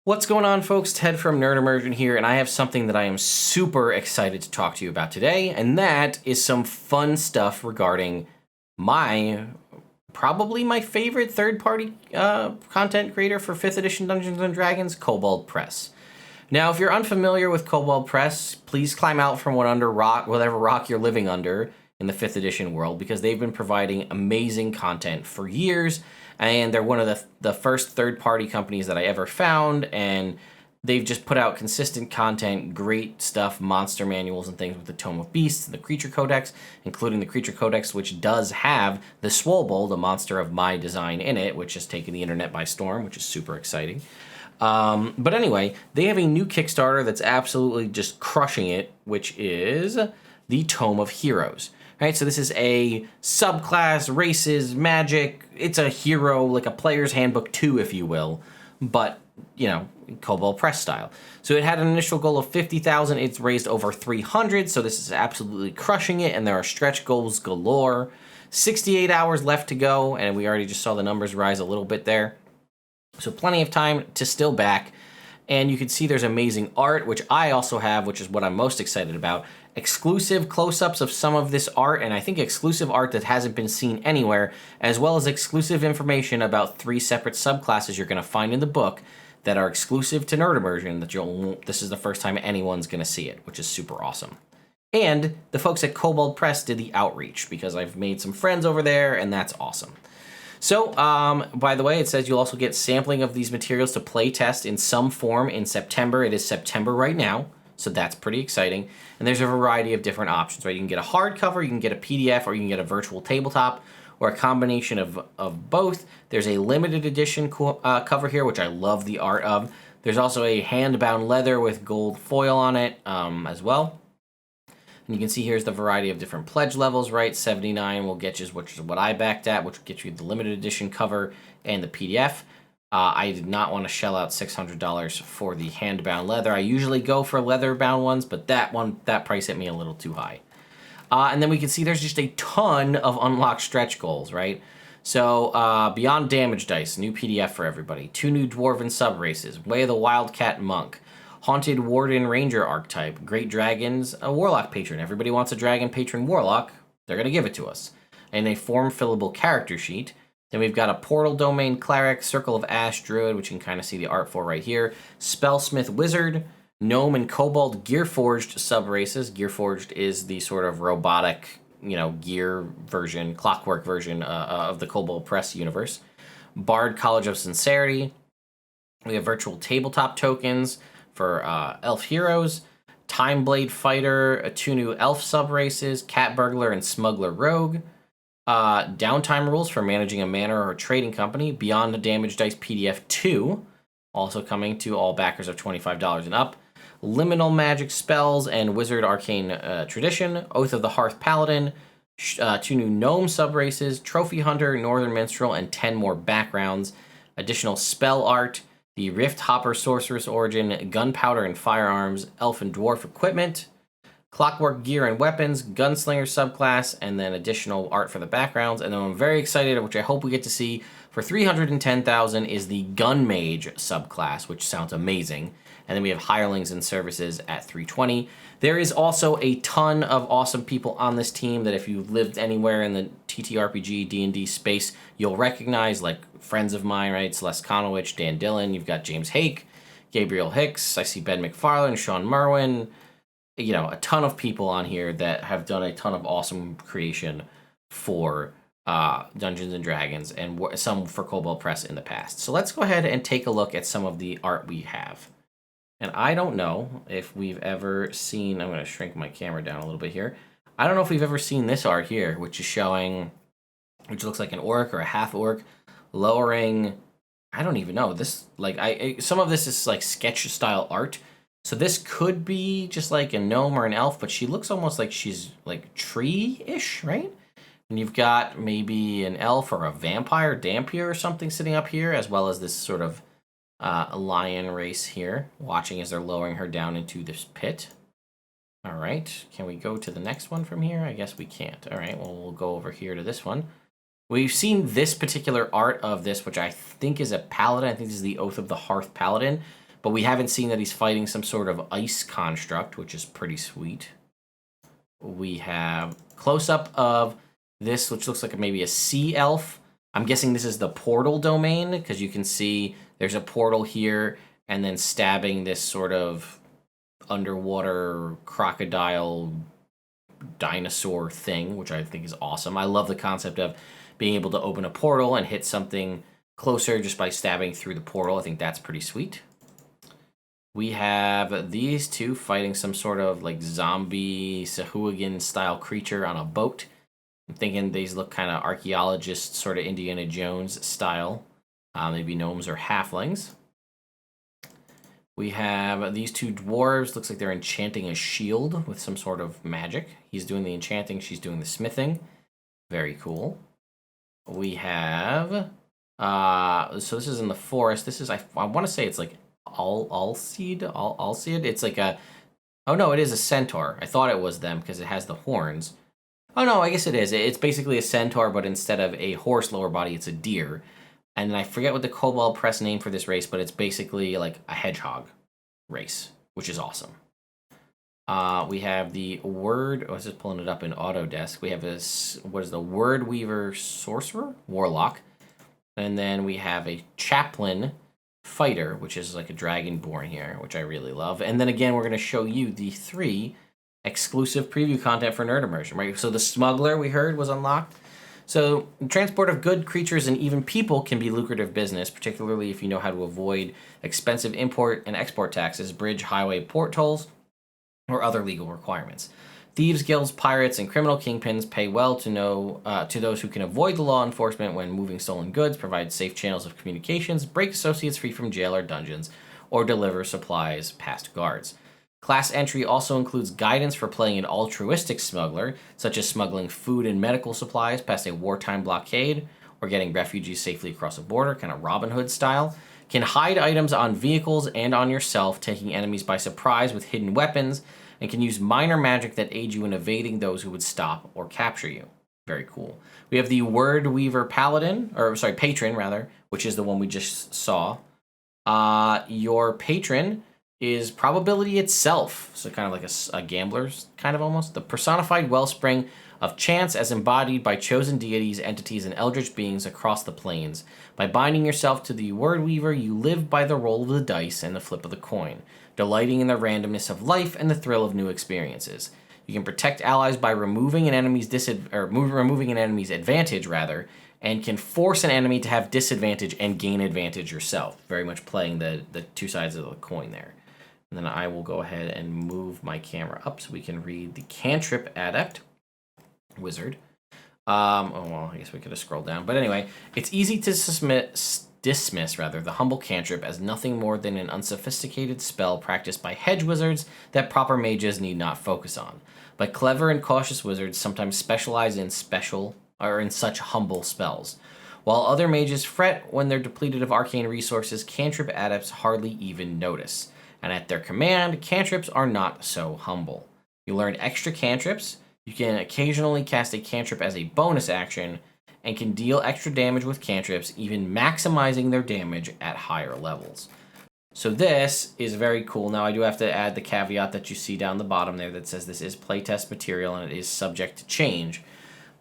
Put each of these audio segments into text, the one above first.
What's going on, folks? Ted from Nerd Immersion here, and I have something that I am super excited to talk to you about today, and that is some fun stuff regarding probably my favorite third-party content creator for 5th edition Dungeons & Dragons, Kobold Press. Now, if you're unfamiliar with Kobold Press, please climb out from whatever rock you're living under in the 5th edition world, because they've been providing amazing content for years, and they're one of the first third-party companies that I ever found, and they've just put out consistent content, great stuff, monster manuals and things with the Tome of Beasts and the Creature Codex, including the Creature Codex, which does have the Swobold, a monster of my design, in it, which has taken the internet by storm, which is super exciting. But anyway, they have a new Kickstarter that's absolutely just crushing it, which is the Tome of Heroes. Right, so this is a subclass, races, magic. It's a hero, like a player's handbook 2, if you will, but, you know, Kobold Press style. So it had an initial goal of 50,000. It's raised over 300, so this is absolutely crushing it, and there are stretch goals galore. 68 hours left to go, and we already just saw the numbers rise a little bit there. So plenty of time to still back. And you can see there's amazing art, which I also have, which is what I'm most excited about. Exclusive close-ups of some of this art, and I think exclusive art that hasn't been seen anywhere, as well as exclusive information about 3 separate subclasses you're going to find in the book that are exclusive to Nerd Immersion, this is the first time anyone's going to see it, which is super awesome. And the folks at Kobold Press did the outreach, because I've made some friends over there, and that's awesome. So, by the way, it says you'll also get sampling of these materials to play test in some form in September. It is September right now, so that's pretty exciting. And there's a variety of different options, right? You can get a hardcover, you can get a PDF, or you can get a virtual tabletop, or a combination of both. There's a limited edition cover here, which I love the art of. There's also a hand-bound leather with gold foil on it as well. And you can see here's the variety of different pledge levels, right? 79 will get you, which is what I backed at, which will get you the limited edition cover and the PDF. I did not want to shell out $600 for the hand-bound leather. I usually go for leather-bound ones, but that price hit me a little too high. And then we can see there's just a ton of unlocked stretch goals, right? So Beyond Damage Dice, new PDF for everybody. 2 new Dwarven sub-races. Way of the Wildcat Monk. Haunted Warden Ranger archetype, Great Dragons, a Warlock Patron. Everybody wants a Dragon Patron Warlock. They're going to give it to us. And a form-fillable character sheet. Then we've got a Portal Domain Cleric, Circle of Ash Druid, which you can kind of see the art for right here. Spellsmith Wizard, Gnome and Kobold Gearforged sub-races. Gearforged is the sort of robotic, gear version, clockwork version of the Kobold Press universe. Bard College of Sincerity. We have virtual tabletop tokens for Elf Heroes, Time Blade Fighter, 2 new Elf sub-races, Cat Burglar and Smuggler Rogue, downtime rules for managing a manor or a trading company, Beyond the Damage Dice PDF 2, also coming to all backers of $25 and up, Liminal Magic Spells and Wizard Arcane Tradition, Oath of the Hearth Paladin, 2 new Gnome sub-races, Trophy Hunter, Northern Minstrel, and 10 more backgrounds, additional spell art, the Rift Hopper Sorceress Origin, Gunpowder and Firearms, Elf and Dwarf Equipment, Clockwork Gear and Weapons, Gunslinger subclass, and then additional art for the backgrounds. And then I'm very excited, which I hope we get to see, for 310,000 is the Gun Mage subclass, which sounds amazing. And then we have Hirelings and Services at 320. There is also a ton of awesome people on this team that if you've lived anywhere in the TTRPG, D&D space, you'll recognize, like friends of mine, right? Celeste Conowitch, Dan Dillon, you've got James Hake, Gabriel Hicks, I see Ben McFarlane, Sean Merwin, a ton of people on here that have done a ton of awesome creation for Dungeons & Dragons, and some for Kobold Press in the past. So let's go ahead and take a look at some of the art we have. And I don't know if we've ever seen, I'm going to shrink my camera down a little bit here. I don't know if we've ever seen this art here, which is showing, which looks like an orc or a half orc, lowering, I don't even know. This, some of this is like sketch style art. So this could be just like a gnome or an elf, but she looks almost like she's like tree-ish, right? And you've got maybe an elf or a vampire, Dampier or something sitting up here, as well as this sort of lion race here, watching as they're lowering her down into this pit. All right, can we go to the next one from here? I guess we can't. All right, well, we'll go over here to this one. We've seen this particular art of this, which I think is a paladin. I think this is the Oath of the Hearth Paladin. but we haven't seen that he's fighting some sort of ice construct, which is pretty sweet. We have close-up of this, which looks like maybe a sea elf. I'm guessing this is the portal domain, because you can see there's a portal here, and then stabbing this sort of underwater crocodile dinosaur thing, which I think is awesome. I love the concept of being able to open a portal and hit something closer just by stabbing through the portal. I think that's pretty sweet. We have these two fighting some sort of like zombie Sahuagin style creature on a boat. I'm thinking these look kind of archaeologist, sort of Indiana Jones style. Maybe gnomes or halflings. We have these two dwarves. Looks like they're enchanting a shield with some sort of magic. He's doing the enchanting, she's doing the smithing. Very cool. We have, so this is in the forest. This is, I want to say it's like Alseid. It's like a, oh no, it is a centaur. I thought it was them because it has the horns. Oh no, I guess it is. It's basically a centaur, but instead of a horse lower body, it's a deer. And I forget what the Kobold Press name for this race, but it's basically like a hedgehog race, which is awesome. We have the word, I was just pulling it up in Autodesk. We have this, what is the Word Weaver Sorcerer? Warlock. And then we have a Chaplain Fighter, which is like a Dragonborn here, which I really love. And then again, we're going to show you the 3 exclusive preview content for Nerd Immersion, right? So the Smuggler, we heard, was unlocked. So transport of good creatures and even people can be lucrative business, particularly if you know how to avoid expensive import and export taxes, bridge, highway, port tolls, or other legal requirements. Thieves, guilds, pirates, and criminal kingpins pay well to those who can avoid the law enforcement when moving stolen goods, provide safe channels of communications, break associates free from jail or dungeons, or deliver supplies past guards. Class entry also includes guidance for playing an altruistic smuggler, such as smuggling food and medical supplies past a wartime blockade, or getting refugees safely across a border, kind of Robin Hood style. Can hide items on vehicles and on yourself, taking enemies by surprise with hidden weapons, and can use minor magic that aid you in evading those who would stop or capture you. Very cool. We have the Word Weaver Patron, which is the one we just saw. Your patron is probability itself, so kind of like a gambler's kind of almost. The personified wellspring of chance as embodied by chosen deities, entities, and eldritch beings across the planes. By binding yourself to the Word Weaver, you live by the roll of the dice and the flip of the coin, delighting in the randomness of life and the thrill of new experiences. You can protect allies by removing an enemy's advantage, and can force an enemy to have disadvantage and gain advantage yourself. Very much playing the two sides of the coin there. And then I will go ahead and move my camera up so we can read the Cantrip Adept Wizard. I guess we could have scrolled down. But anyway, it's easy to dismiss the humble cantrip as nothing more than an unsophisticated spell practiced by hedge wizards that proper mages need not focus on. But clever and cautious wizards sometimes specialize in such humble spells. While other mages fret when they're depleted of arcane resources, cantrip adepts hardly even notice. And at their command, cantrips are not so humble. You learn extra cantrips, you can occasionally cast a cantrip as a bonus action, and can deal extra damage with cantrips, even maximizing their damage at higher levels. So this is very cool. Now I do have to add the caveat that you see down the bottom there that says this is playtest material and it is subject to change.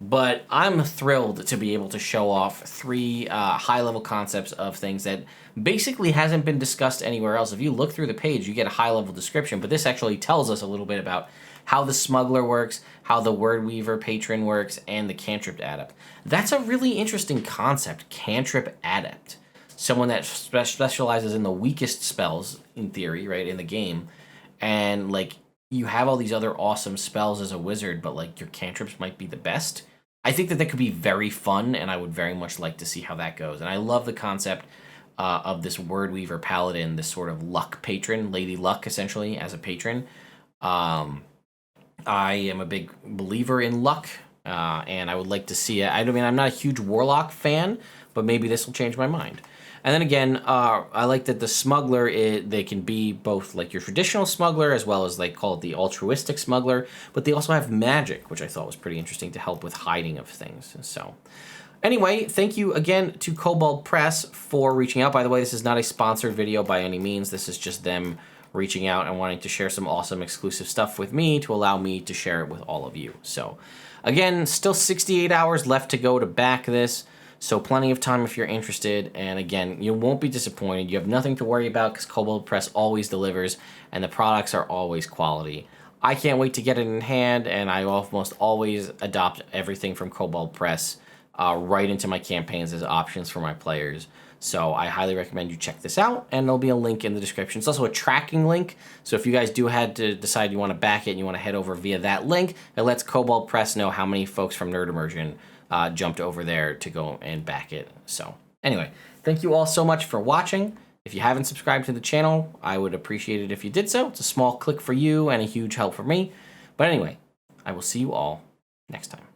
But I'm thrilled to be able to show off 3 high-level concepts of things that basically hasn't been discussed anywhere else. If you look through the page, you get a high-level description, but this actually tells us a little bit about how the Smuggler works, how the Word Weaver Patron works, and the Cantrip Adept. That's a really interesting concept, Cantrip Adept. Someone that specializes in the weakest spells, in theory, right, in the game, and, like, you have all these other awesome spells as a wizard, but, like, your cantrips might be the best. I think that could be very fun, and I would very much like to see how that goes. And I love the concept of this Word Weaver Paladin, this sort of luck patron, Lady Luck, essentially, as a patron. I am a big believer in luck, and I would like to see it. I mean, I'm not a huge Warlock fan, but maybe this will change my mind. And then again, I like that the Smuggler, they can be both like your traditional Smuggler as well as they call it the altruistic Smuggler, but they also have magic, which I thought was pretty interesting to help with hiding of things. So Anyway, thank you again to Kobold Press for reaching out. By the way, this is not a sponsored video by any means. This is just them reaching out and wanting to share some awesome exclusive stuff with me to allow me to share it with all of you. So again, still 68 hours left to go to back this. So plenty of time if you're interested. And again, you won't be disappointed. You have nothing to worry about because Kobold Press always delivers and the products are always quality. I can't wait to get it in hand, and I almost always adopt everything from Kobold Press right into my campaigns as options for my players. So I highly recommend you check this out, and there'll be a link in the description. It's also a tracking link, so if you guys do had to decide you want to back it and you want to head over via that link, it lets Kobold Press know how many folks from Nerd Immersion jumped over there to go and back it. So anyway, thank you all so much for watching. If you haven't subscribed to the channel, I would appreciate it if you did so. It's a small click for you and a huge help for me. But anyway, I will see you all next time.